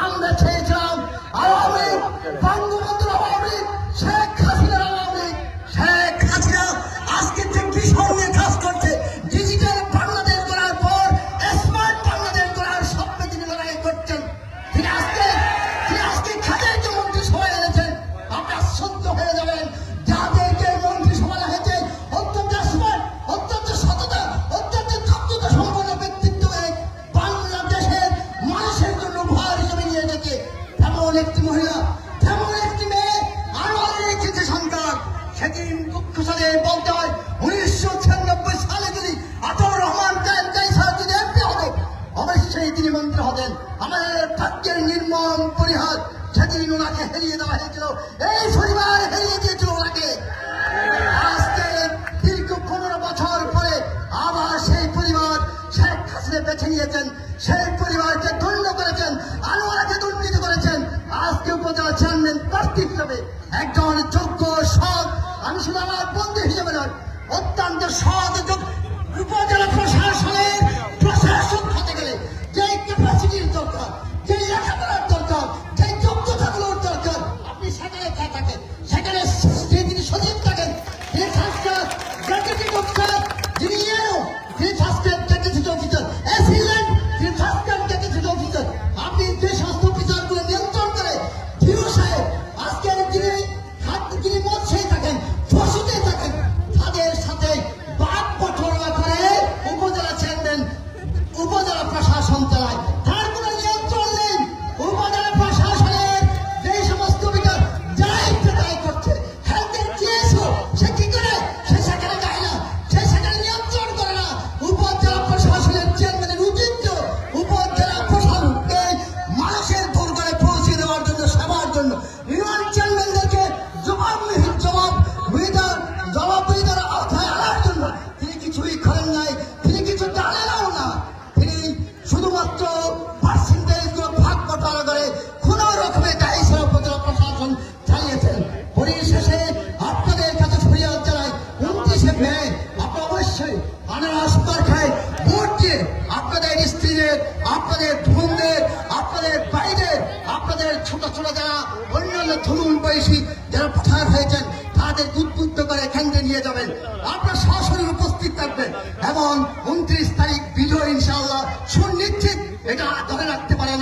আমরা চেয়েছিলাম আওয়ামী লীগ, বঙ্গবন্ধুর আওয়ামী লীগ, শেখ হাসিনার আওয়ামী লীগ। শেখ হাসিনা আজকে যে বিষয় নিয়ে কাজ করছে, ডিজিটাল বাংলাদেশ করার পর স্মার্ট বাংলাদেশ করার স্বপ্নে তিনি লড়াই করছেন। তিনি আজকে খাদেরকে মন্ত্রিসভায় এনেছেন। আপনার সত্য হয়ে যাবেন যাদেরকে মন্ত্রিসভা হয়েছে অত্যন্ত স্মার্ট, অত্যন্ত সততা, অত্যন্ত যোগ্যতা সম্পন্ন ব্যক্তিত্ব বাংলাদেশের মানুষের জন্য উপহার হিসেবে নিয়ে এসেছে। তেমন একটি মহিলা, তেমন একটি মেয়ে, আনোয়ারের রেখেছে সন্তান। সেদিন দুঃখ সাথে বলতে হয় 1996 সালে যদি আতাউর রহমান যদি এমপি হতেন, অবশ্যই তিনি মন্ত্রী হতেন। আমাদের ভাগ্যের নির্মম পরিহার, সেদিন ওনাকে হারিয়ে দেওয়া হয়েছিল। এই পরিবার হারিয়ে দিয়েছিল ওনাকে। আজকে দীর্ঘ 15 বছর পরে আবার সেই পরিবার শেখ হাসিনা বেছে নিয়েছেন। সেই পরিবারকে দণ্ড করেছেন, আনোয়ারকে দণ্ডিত করেছেন। আজকে উপজেলা চেয়ারম্যান প্রার্থী হিসেবে একজন যোগ্য সৎ, আমি শুধু আমার বন্ধু হিসেবে নয়, অত্যন্ত সৎ উপজেলা প্রশাসনের প্রশাসক হতে গেলে যে ক্যাপাসিটির দরকার, যে লেখাপড়ার দরকার, যে যোগ্যতাগুলোর দরকার, আপনি সেখানে থাকেন, সেখানে তিনি সচিব থাকেন, তিনি ফার্স্টার ডেপুটি অফিসার, যিনি তিনি ফার্স্টার ডেপুটি অফিসার, অ্যাসিস্ট্যান্ট, তিনি ফার্স্টার ডেপুটি অফিসার। আপনি যে স্বাস্থ্য অফিসারগুলো নিয়ন্ত্রণ করে জিও সাহেব, আজকের যিনি মৎস্যই থাকেন, ফসিতে থাকেন, তাদের সাথে বাদ বটরা করে উপজেলা চেয়ারম্যান উপজেলা প্রশাসন চালায়। তার কোনো নিয়ন্ত্রণ নেই। উপজেলা প্রশাসনের যে সমস্ত বিকাশ যারা ইত্যাদায় করছে, হেলথের জিএসও সে কি করে? সে সেখানে যায় না, সে সেখানে নিয়ন্ত্রণ করে না। উপজেলা প্রশাসনের চেয়ারম্যানের উচিত উপজেলা প্রশাসনকে মানুষের দূর করে পৌঁছে দেওয়ার জন্য, সেবার জন্য ইউনিয়ন চেয়ারম্যানদেরকে জবাবদিহিতার আওতায় আনার জন্য তিনি কিছুই করেন নাই। তিনি কিছু জানেনও না। তিনি শুধুমাত্র পার্সেন্টেজগুলো ভাগ বটারা করে কোন রকমের দায়িত্ব উপজেলা প্রশাসন চালিয়েছেন। পরিশেষে আপনাদের কাছে ফরিয়াদ জানাই, 29 মে আপনারা অবশ্যই আনারস খায় ভোট দিয়ে আপনাদের স্ত্রীদের, আপনাদের বোনদের, আপনাদের ভাইদের, আপনাদের ছোট ছোট যারা অন্যান্য তরুণ বয়সী যারা পাঠার হয়েছেন তাদের উদ্বুদ্ধ করে কেন্দ্রে নিয়ে যাবেন। আপনার সরাসরি উপস্থিত থাকবেন এবং 29 তারিখ বিজয় ইনশাআল্লাহ সুনিশ্চিত, এটা ধরে রাখতে পারেন।